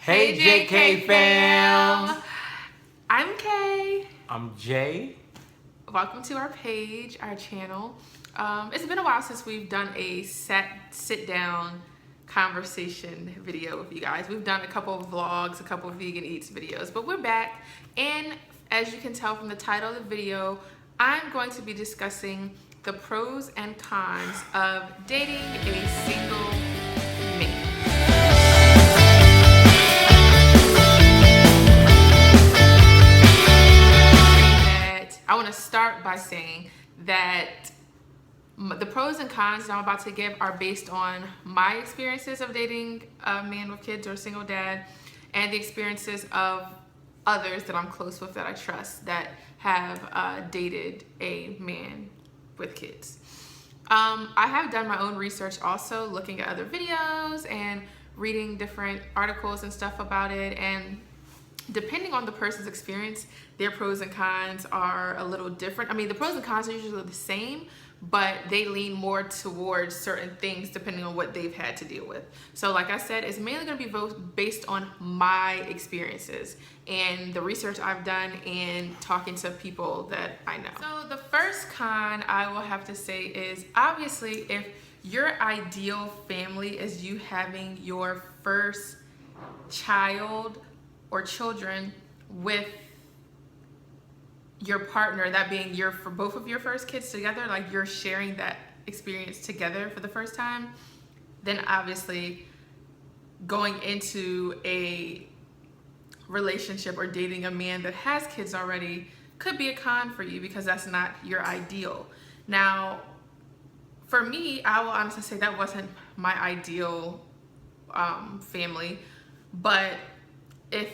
Hey Jay&Kay fam! I'm Kay. I'm Jay. Welcome to our page, our channel. It's been a while since we've done a sit-down conversation video with you guys. We've done a couple of vlogs, a couple of vegan eats videos, but we're back. And as you can tell from the title of the video, I'm going to be discussing the pros and cons of dating a single man. I want to start by saying that the pros and cons that I'm about to give are based on my experiences of dating a man with kids or a single dad, and the experiences of others that I'm close with that I trust that have dated a man with kids. I have done my own research also, looking at other videos and reading different articles and stuff about it, and depending on the person's experience, their pros and cons are a little different. I mean, the pros and cons are usually the same, but they lean more towards certain things depending on what they've had to deal with. So like I said, it's mainly going to be based on my experiences and the research I've done and talking to people that I know. So the first con I will have to say is, obviously, if your ideal family is you having your first child or children with your partner, that being for both of your first kids together, like you're sharing that experience together for the first time, then obviously going into a relationship or dating a man that has kids already could be a con for you, because that's not your ideal. Now, for me, I will honestly say that wasn't my ideal family, but if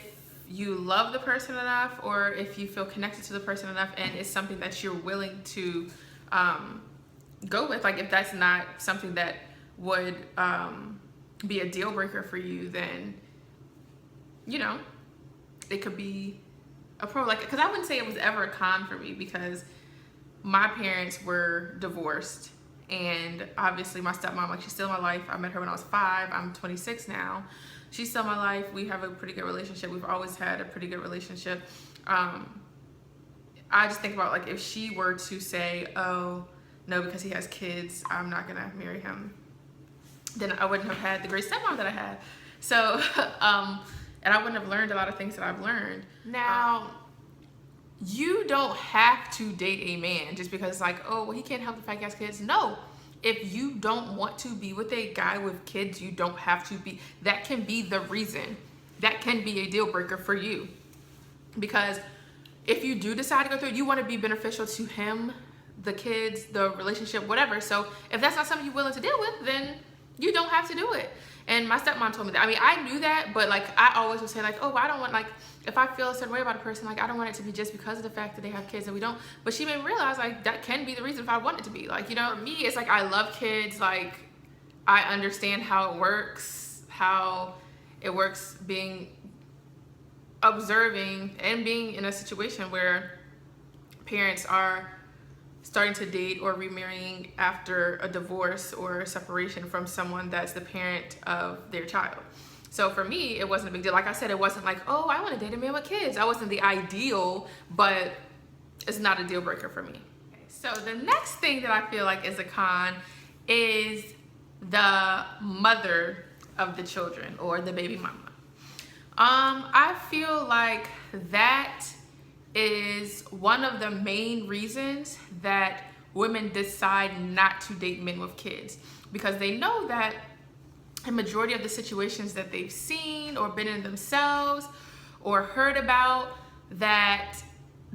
you love the person enough, or if you feel connected to the person enough and it's something that you're willing to go with, like if that's not something that would be a deal breaker for you, then you know it could be a pro. Like, because I wouldn't say it was ever a con for me, because my parents were divorced, and obviously my stepmom, like, she's still in my life. I met her when I was 5. I'm 26 now. She's still in my life. We have a pretty good relationship. We've always had a pretty good relationship. I just think about, like, if she were to say, oh, no, because he has kids, I'm not going to marry him, then I wouldn't have had the great stepmom that I had. So, and I wouldn't have learned a lot of things that I've learned. Now, you don't have to date a man just because it's like, oh, well, he can't help the fact he has kids. No. If you don't want to be with a guy with kids, you don't have to be. That can be the reason. That can be a deal breaker for you. Because if you do decide to go through it, you want to be beneficial to him, the kids, the relationship, whatever. So if that's not something you're willing to deal with, then you don't have to do it. And my stepmom told me that. I mean, I knew that, but like I always would say, like, oh, I don't want, like, if I feel a certain way about a person, like, I don't want it to be just because of the fact that they have kids and we don't. But she made me realize, like, that can be the reason if I want it to be. Like, you know, for me, it's like I love kids. Like, I understand how it works being observing and being in a situation where parents are starting to date or remarrying after a divorce or separation from someone that's the parent of their child. So for me, it wasn't a big deal. Like I said, it wasn't like, oh, I want to date a man with kids. That wasn't the ideal, but it's not a deal breaker for me. Okay, so the next thing that I feel like is a con is the mother of the children, or the baby mama. I feel like that is one of the main reasons that women decide not to date men with kids, because they know that a majority of the situations that they've seen or been in themselves or heard about, that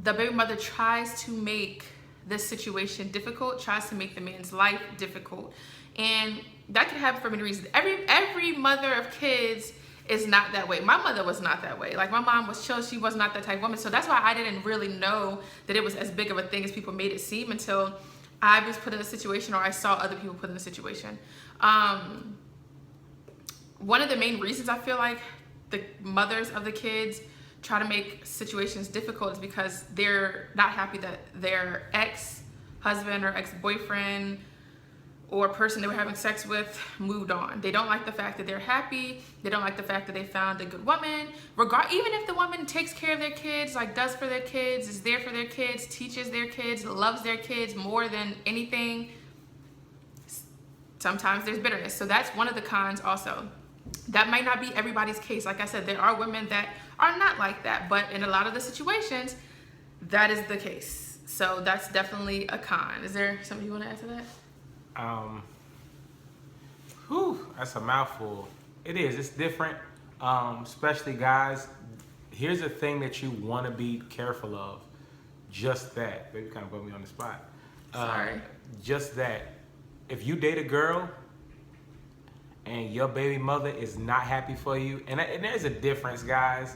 the baby mother tries to make this situation difficult, tries to make the man's life difficult. And that can happen for many reasons. Every mother of kids is not that way. My mother was not that way. Like, my mom was chill. She was not that type of woman. So that's why I didn't really know that it was as big of a thing as people made it seem until I was put in a situation, or I saw other people put in a situation. One of the main reasons I feel like the mothers of the kids try to make situations difficult is because they're not happy that their ex-husband or ex-boyfriend or person they were having sex with moved on. They don't like the fact that they're happy. They don't like the fact that they found a good woman. Even if the woman takes care of their kids, like does for their kids, is there for their kids, teaches their kids, loves their kids more than anything, sometimes there's bitterness. So that's one of the cons also. That might not be everybody's case. Like I said, there are women that are not like that, but in a lot of the situations, that is the case. So that's definitely a con. Is there something you want to add to that? That's a mouthful. It is. It's different. Especially guys. Here's a thing that you want to be careful of. Just that. Baby kind of put me on the spot. Sorry. Just that. If you date a girl and your baby mother is not happy for you, and there's a difference, guys.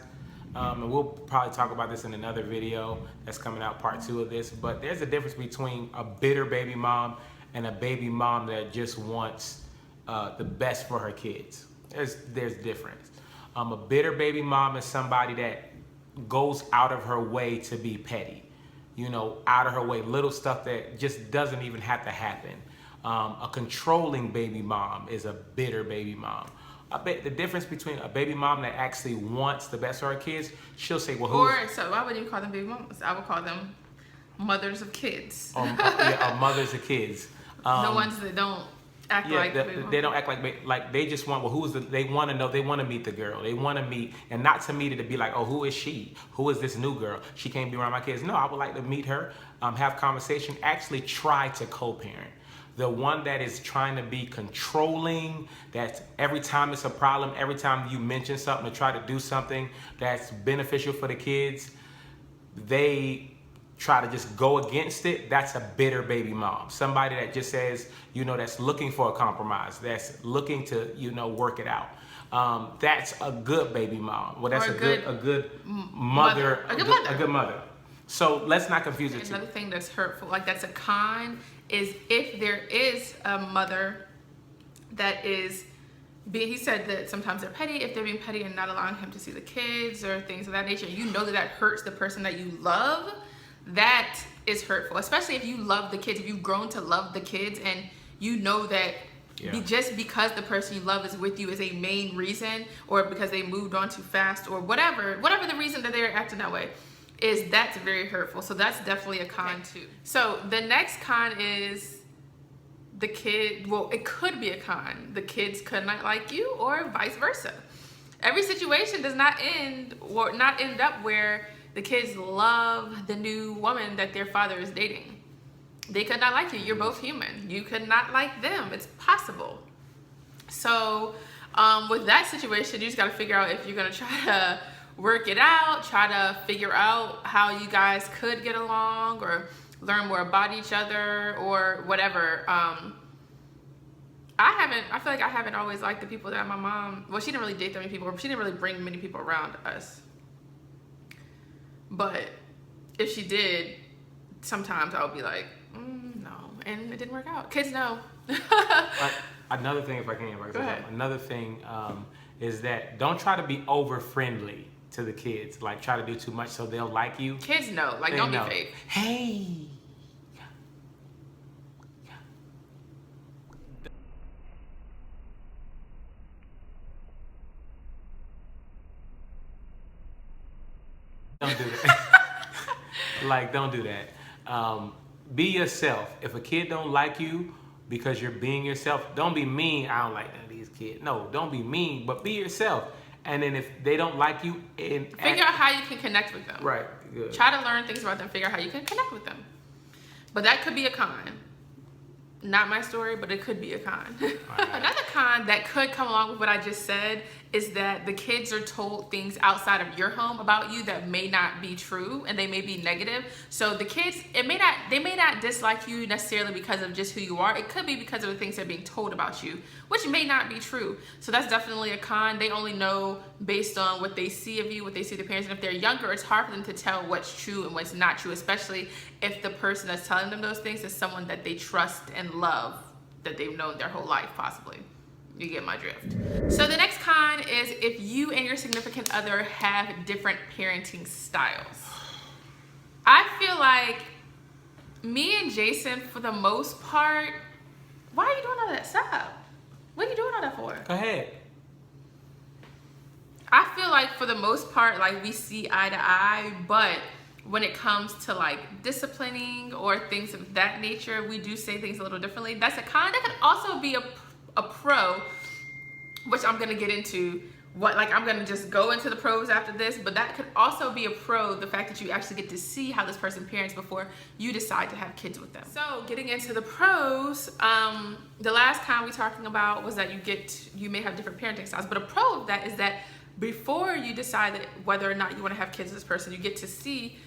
And we'll probably talk about this in another video that's coming out, part 2 of this. But there's a difference between a bitter baby mom and a baby mom that just wants the best for her kids. There's difference. A bitter baby mom is somebody that goes out of her way to be petty. You know, out of her way, little stuff that just doesn't even have to happen. A controlling baby mom is a bitter baby mom. The difference between a baby mom that actually wants the best for her kids, she'll say, well, So why wouldn't you call them baby mamas? I would call them mothers of kids. Mothers of kids. The ones that don't act like they don't act like they just want, well, they want to know, they want to meet the girl. They want to meet, and not to meet it to be like, oh, who is she? Who is this new girl? She can't be around my kids. No, I would like to meet her, have conversation, actually try to co-parent. The one that is trying to be controlling, that every time it's a problem, every time you mention something to try to do something that's beneficial for the kids, they try to just go against it. That's a bitter baby mom. Somebody that just says, that's looking for a compromise, that's looking to, work it out. That's a good baby mom. Well, that's a good mother. A good mother. So let's not confuse it. Another thing that's hurtful, like that's a con, is if there is a mother that is he said that sometimes they're petty, if they're being petty and not allowing him to see the kids or things of that nature, that hurts the person that you love, that is hurtful. Especially if you love the kids, if you've grown to love the kids and that just because the person you love is with you is a main reason, or because they moved on too fast, or whatever the reason that they're acting that way, that's very hurtful. So that's definitely a con too. So the next con is the kid, it could be a con. The kids could not like you, or vice versa. Every situation does not end up where the kids love the new woman that their father is dating. They could not like you. You're both human. You could not like them. It's possible. So with that situation, you just got to figure out if you're going to try to work it out, try to figure out how you guys could get along or learn more about each other or whatever. I feel like I haven't always liked the people that my mom, she didn't really date that many people, she didn't really bring many people around us. But if she did, sometimes I would be like, no, and it didn't work out. Kids know. Another thing, if I can, another thing is that don't try to be over friendly to the kids. Like, try to do too much so they'll like you. Kids know. Like, don't be fake. Hey. Don't do that. Don't do that. Be yourself. If a kid don't like you because you're being yourself, don't be mean. I don't like none of these kids. No, don't be mean, but be yourself. And then if they don't like you, figure out how you can connect with them. Right. Good. Try to learn things about them. Figure out how you can connect with them. But that could be a con. Not my story, but it could be a con. Right. Another con that could come along with what I just said is that the kids are told things outside of your home about you that may not be true, and they may be negative. So the kids, they may not dislike you necessarily because of just who you are. It could be because of the things they're being told about you, which may not be true. So that's definitely a con. They only know based on what they see of you, what they see of their parents. And if they're younger, it's hard for them to tell what's true and what's not true, especially if the person that's telling them those things is someone that they trust and love, that they've known their whole life, possibly. You get my drift. So the next con is if you and your significant other have different parenting styles. I feel like me and Jason, for the most part, Why are you doing all that? Stop. What are you doing all that for? Go ahead. I feel like for the most part, like we see eye to eye, but when it comes to like disciplining or things of that nature, we do say things a little differently. That's a con. That could also be a pro, which I'm gonna get into. I'm gonna just go into the pros after this, but that could also be a pro, the fact that you actually get to see how this person parents before you decide to have kids with them. So getting into the pros, the last con we talking about was that you may have different parenting styles, but a pro of that is that before you decide whether or not you want to have kids with this person, you get to see,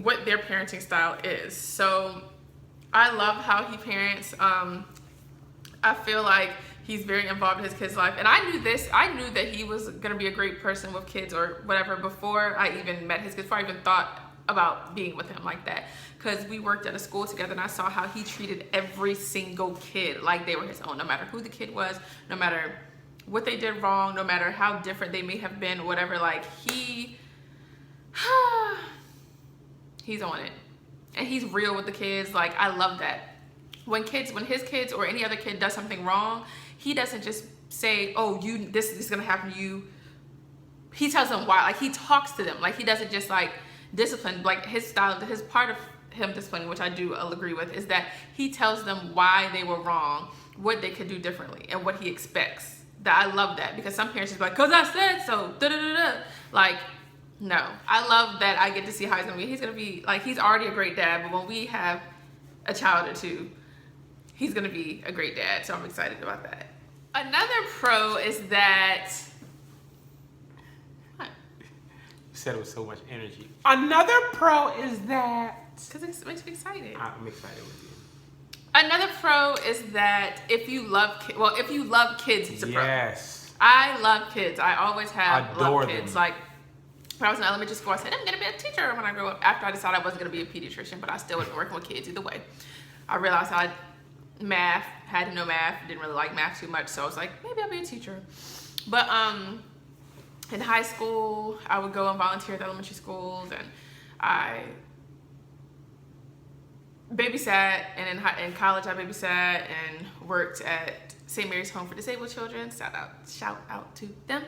what their parenting style is. So I love how he parents. I feel like he's very involved in his kid's life. And I knew that he was going to be a great person with kids or whatever before I even met his kids, before I even thought about being with him like that. Because we worked at a school together and I saw how he treated every single kid like they were his own, no matter who the kid was, no matter what they did wrong, no matter how different they may have been, whatever. Like he's on it. And he's real with the kids. Like, I love that. When his kids or any other kid does something wrong, he doesn't just say, oh, this is gonna happen to you. He tells them why. Like, he talks to them. Like, he doesn't just like discipline. Like, his style, his part of him disciplining, which I do agree with, is that he tells them why they were wrong, what they could do differently, and what he expects. That I love that, because some parents just be like, cause I said so, da da da da. Like, no, I love that I get to see how he's gonna be. He's gonna be like, he's already a great dad, but when we have a child or two, he's gonna be a great dad. So I'm excited about that. Another pro is that, what? You said it with so much energy. Another pro is that. Because it makes me excited. I'm excited with you. Another pro is that if you love kids, it's a pro. Yes. I love kids. I always have Adore loved kids. them. Like, when I was in elementary school, I said, I'm gonna be a teacher when I grow up. After I decided I wasn't gonna be a pediatrician, but I still wasn't working with kids either way. I realized had to know math, didn't really like math too much, so I was like, maybe I'll be a teacher. But in high school, I would go and volunteer at elementary schools, and I babysat, and in college I babysat and worked at St. Mary's Home for Disabled Children. Shout out to them.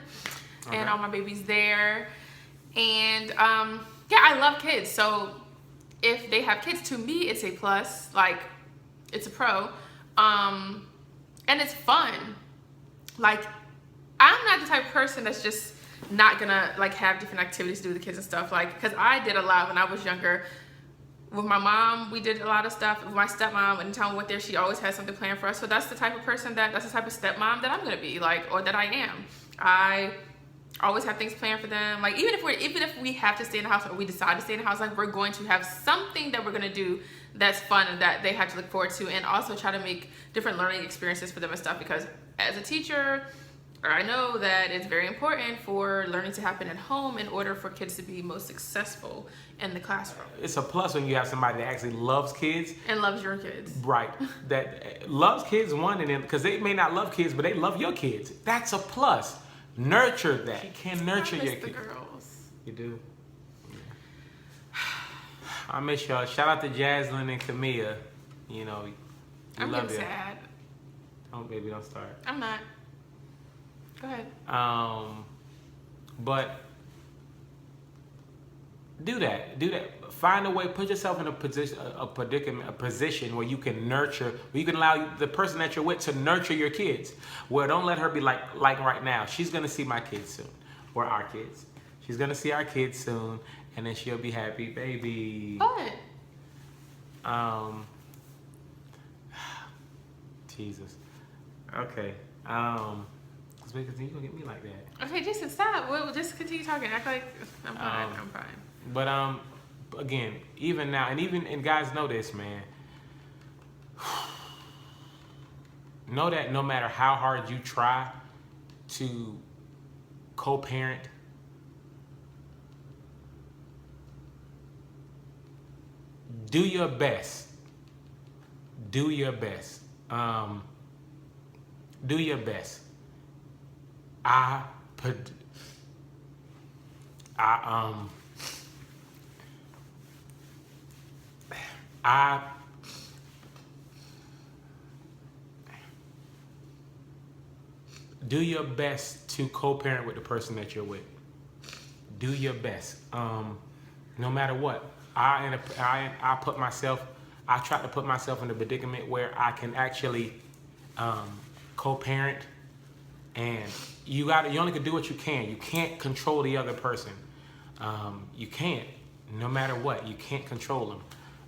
Okay. And all my babies there. And yeah, I love kids. So if they have kids, to me it's a plus. Like, it's a pro. And it's fun. Like, I'm not the type of person that's just not gonna like have different activities to do with the kids and stuff. Like, because I did a lot when I was younger. With my mom, we did a lot of stuff. With my stepmom, anytime we went there, she always had something planned for us. So that's the type of person that's the type of stepmom that I'm gonna be, like, or that I am. I always have things planned for them. Like, even if we have to stay in the house or we decide to stay in the house, like, we're going to have something that we're gonna do that's fun and that they have to look forward to, and also try to make different learning experiences for them and stuff. Because as a teacher, I know that it's very important for learning to happen at home in order for kids to be most successful in the classroom. It's a plus when you have somebody that actually loves kids. And loves your kids. Right. That loves kids, one, and then, because they may not love kids, but they love your kids. That's a plus. Nurture that. You can nurture your kids. I miss the girls. You do? Yeah. I miss y'all. Shout out to Jaslyn and Camilla. You know, I'm getting sad. Oh, baby, don't start. I'm not. Go ahead. But do that. Find a way. Put yourself in a position where you can nurture, where you can allow the person that you're with to nurture your kids. Where don't let her be like right now. She's gonna see my kids soon, or our kids. She's gonna see our kids soon, and then she'll be happy, baby. What? Jesus. Okay. Because you gonna get me like that. Okay, Jason, stop. We'll just continue talking. Act like I'm fine. I'm fine. But again, even now, and guys know this, man. Know that no matter how hard you try to co-parent, do your best. Do your best. Do your best. I do your best to co-parent with the person that you're with. Do your best, no matter what. I try to put myself in a predicament where I can actually co-parent, and you only can do what you can. You can't control the other person. You can't, no matter what. You can't control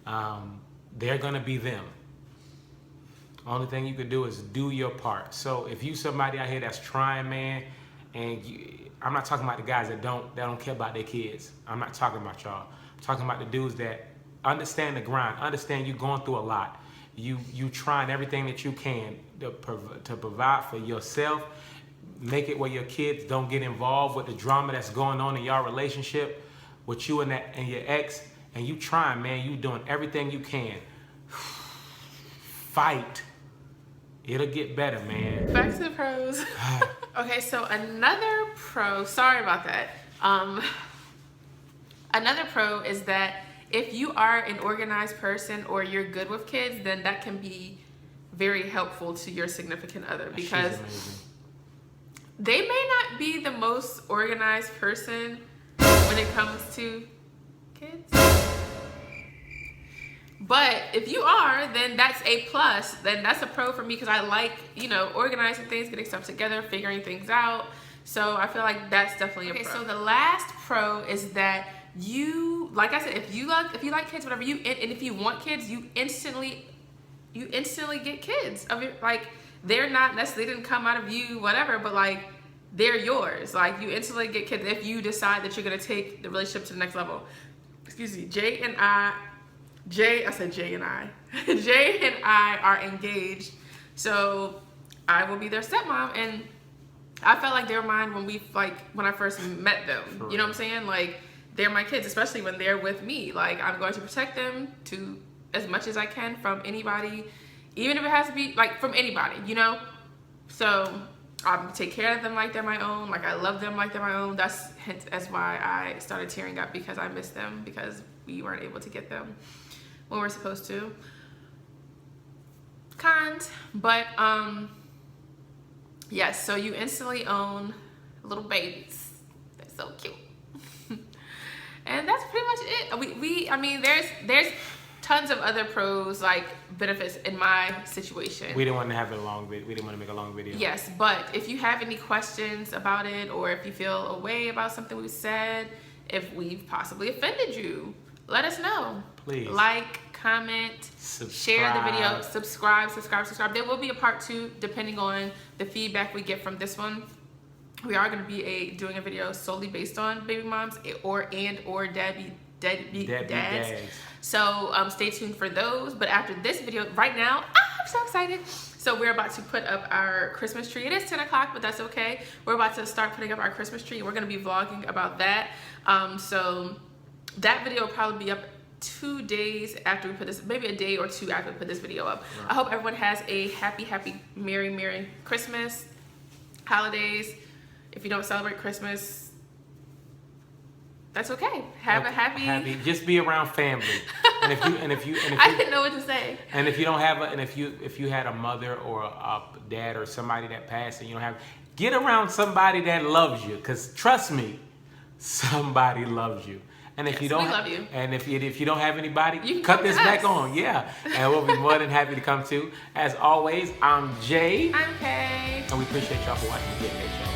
them. They're gonna be them. Only thing you can do is do your part. So if you somebody out here that's trying, man, and I'm not talking about the guys that don't care about their kids. I'm not talking about y'all. I'm talking about the dudes that understand the grind, understand you going through a lot. You trying everything that you can to provide for yourself, make it where your kids don't get involved with the drama that's going on in your relationship with you and your ex, and you trying, man, you doing everything you can. Fight. It'll get better, man. Back to the pros. Okay, so another pro, sorry about that. Another pro is that if you are an organized person or you're good with kids, then that can be very helpful to your significant other, because they may not be the most organized person when it comes to kids. But if you are, then that's a plus. Then that's a pro for me, because I like, organizing things, getting stuff together, figuring things out. So I feel like that's definitely a pro. So the last pro is that you, like I said, if you like kids, whatever and if you want kids, you instantly get kids. They're not necessarily, they didn't come out of you, whatever, but like they're yours. Like you instantly get kids if you decide that you're gonna take the relationship to the next level. Excuse me, Jay and I are engaged, so I will be their stepmom, and I felt like they were mine when I first met them. You know what I'm saying? Like, they're my kids, especially when they're with me. Like, I'm going to protect them to as much as I can from anybody, even if it has to be like from anybody, So I'm gonna take care of them like they're my own. Like, I love them like they're my own. That's why I started tearing up, because I miss them, because we weren't able to get them when we're supposed to. Cons, but yes, so you instantly own little babies. They're so cute. And that's pretty much it. I mean, there's tons of other pros, like benefits in my situation. We didn't want to have a long video. We didn't want to make a long video. Yes, but if you have any questions about it, or if you feel a way about something we said, if we've possibly offended you, let us know. Please. Like, comment, share the video, subscribe. There will be a part 2 depending on the feedback we get from this one. We are going to be doing a video solely based on baby moms or deadbeat dads. So stay tuned for those. But after this video, right now, I'm so excited. So we're about to put up our Christmas tree. It is 10 o'clock, but that's okay. We're about to start putting up our Christmas tree. We're going to be vlogging about that. So that video will probably be up 2 days after we put this, maybe a day or 2 after we put this video up. Right. I hope everyone has a happy, merry Christmas, holidays. If you don't celebrate Christmas, that's okay. Have a happy. Just be around family. And if you I didn't know what to say. And if you don't have if you had a mother or a dad or somebody that passed and you don't have, get around somebody that loves you. Cause trust me, somebody loves you. And if you don't, love you. And if you don't have anybody, you can cut this back on, yeah. And we'll be more than happy to come to. As always, I'm Jay. I'm Kay. And we appreciate y'all for watching the Jay&Kay Show.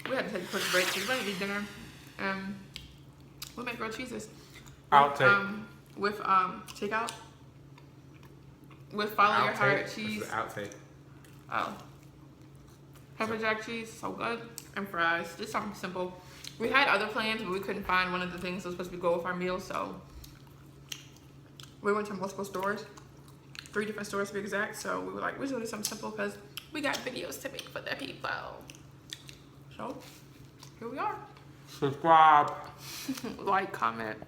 We had to take a quick break. So we're ready to eat dinner. We make grilled cheeses. Outtake. With takeout. With follow your heart cheese. Outtake. Oh. Pepper jack cheese, so good. And fries. Just something simple. We had other plans, but we couldn't find one of the things that was supposed to go with our meal, so we went to multiple stores. 3 different stores to be exact. So we were like, we're doing something simple because we got videos to make for the people. So here we are. Subscribe. Like, comment.